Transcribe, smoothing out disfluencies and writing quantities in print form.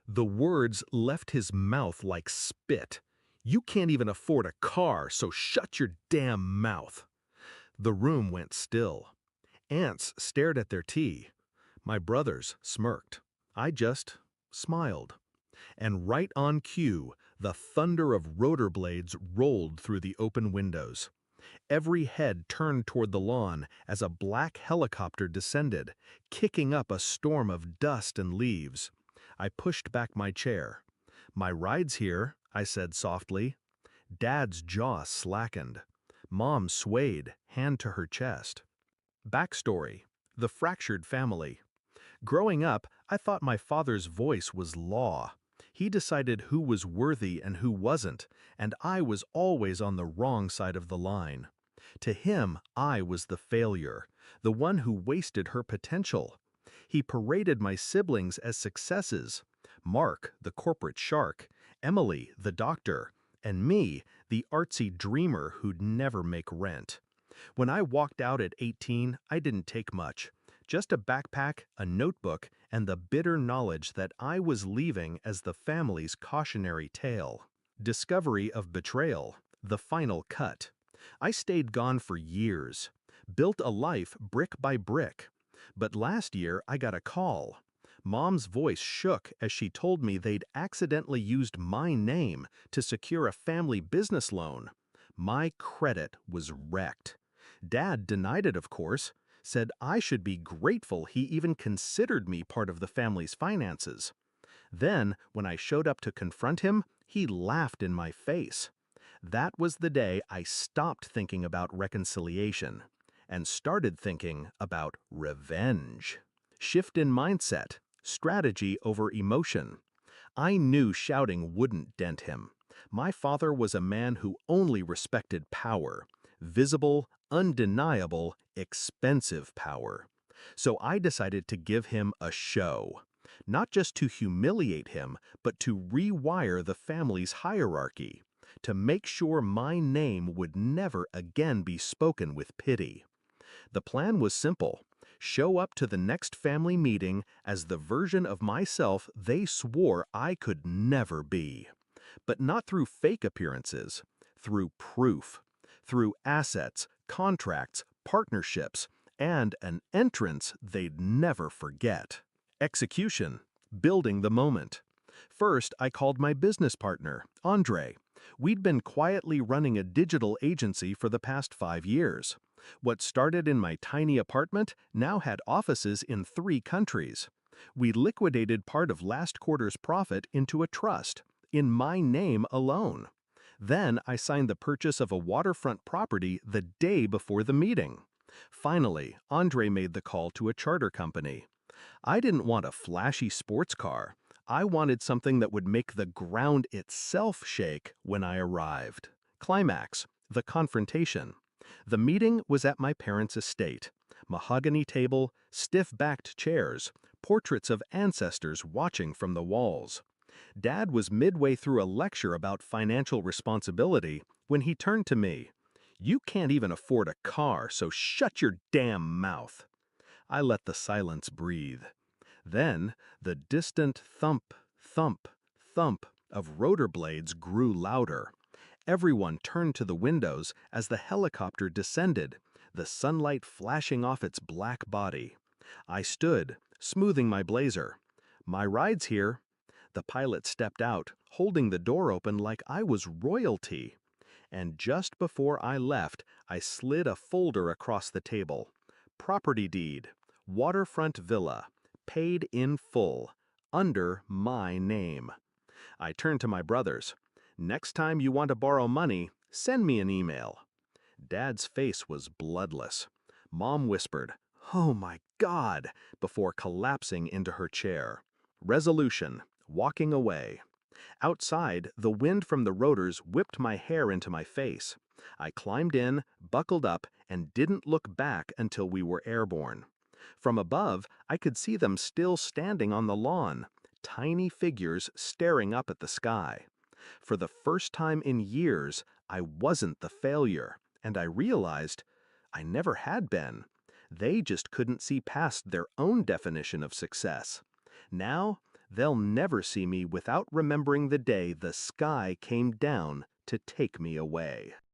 The words left his mouth like spit. "You can't even afford a car, so shut your damn mouth." The room went still. Aunts stared at their tea. My brothers smirked. I just smiled. And right on cue, the thunder of rotor blades rolled through the open windows. Every head turned toward the lawn as a black helicopter descended, kicking up a storm of dust and leaves. I pushed back my chair. "My ride's here," I said softly. Dad's jaw slackened. Mom swayed, hand to her chest. Backstory: the fractured family. Growing up, I thought my father's voice was law. He decided who was worthy and who wasn't, and I was always on the wrong side of the line. To him, I was the failure, the one who wasted her potential. He paraded my siblings as successes: Mark, the corporate shark; Emily, the doctor; and me, the artsy dreamer who'd never make rent. When I walked out at 18, I didn't take much. Just a backpack, a notebook, and the bitter knowledge that I was leaving as the family's cautionary tale. Discovery of betrayal, the final cut. I stayed gone for years, built a life brick by brick. But last year I got a call. Mom's voice shook as she told me they'd accidentally used my name to secure a family business loan. My credit was wrecked. Dad denied it, of course, said I should be grateful he even considered me part of the family's finances. Then, when I showed up to confront him, he laughed in my face. That was the day I stopped thinking about reconciliation and started thinking about revenge. Shift in mindset, strategy over emotion. I knew shouting wouldn't dent him. My father was a man who only respected power, visible, undeniable, expensive power. So I decided to give him a show. Not just to humiliate him, but to rewire the family's hierarchy, to make sure my name would never again be spoken with pity. The plan was simple: show up to the next family meeting as the version of myself they swore I could never be. But not through fake appearances, through proof, through assets, contracts, partnerships, and an entrance they'd never forget. Execution: building the moment. First, I called my business partner, Andre. We'd been quietly running a digital agency for the past 5 years. What started in my tiny apartment now had offices in 3 countries. We liquidated part of last quarter's profit into a trust, in my name alone. Then I signed the purchase of a waterfront property the day before the meeting. Finally, Andre made the call to a charter company. I didn't want a flashy sports car. I wanted something that would make the ground itself shake when I arrived. Climax: the confrontation. The meeting was at my parents' estate. Mahogany table, stiff-backed chairs, portraits of ancestors watching from the walls. Dad was midway through a lecture about financial responsibility when he turned to me. "You can't even afford a car, so shut your damn mouth." I let the silence breathe. Then, the distant thump, thump, thump of rotor blades grew louder. Everyone turned to the windows as the helicopter descended, the sunlight flashing off its black body. I stood, smoothing my blazer. "My ride's here." The pilot stepped out, holding the door open like I was royalty. And just before I left, I slid a folder across the table. Property deed, waterfront villa, paid in full, under my name. I turned to my brothers. "Next time you want to borrow money, send me an email." Dad's face was bloodless. Mom whispered, "Oh my God," before collapsing into her chair. Resolution: walking away. Outside, the wind from the rotors whipped my hair into my face. I climbed in, buckled up, and didn't look back until we were airborne. From above, I could see them still standing on the lawn, tiny figures staring up at the sky. For the first time in years, I wasn't the failure, and I realized I never had been. They just couldn't see past their own definition of success. Now, They'll never see me without remembering the day the sky came down to take me away.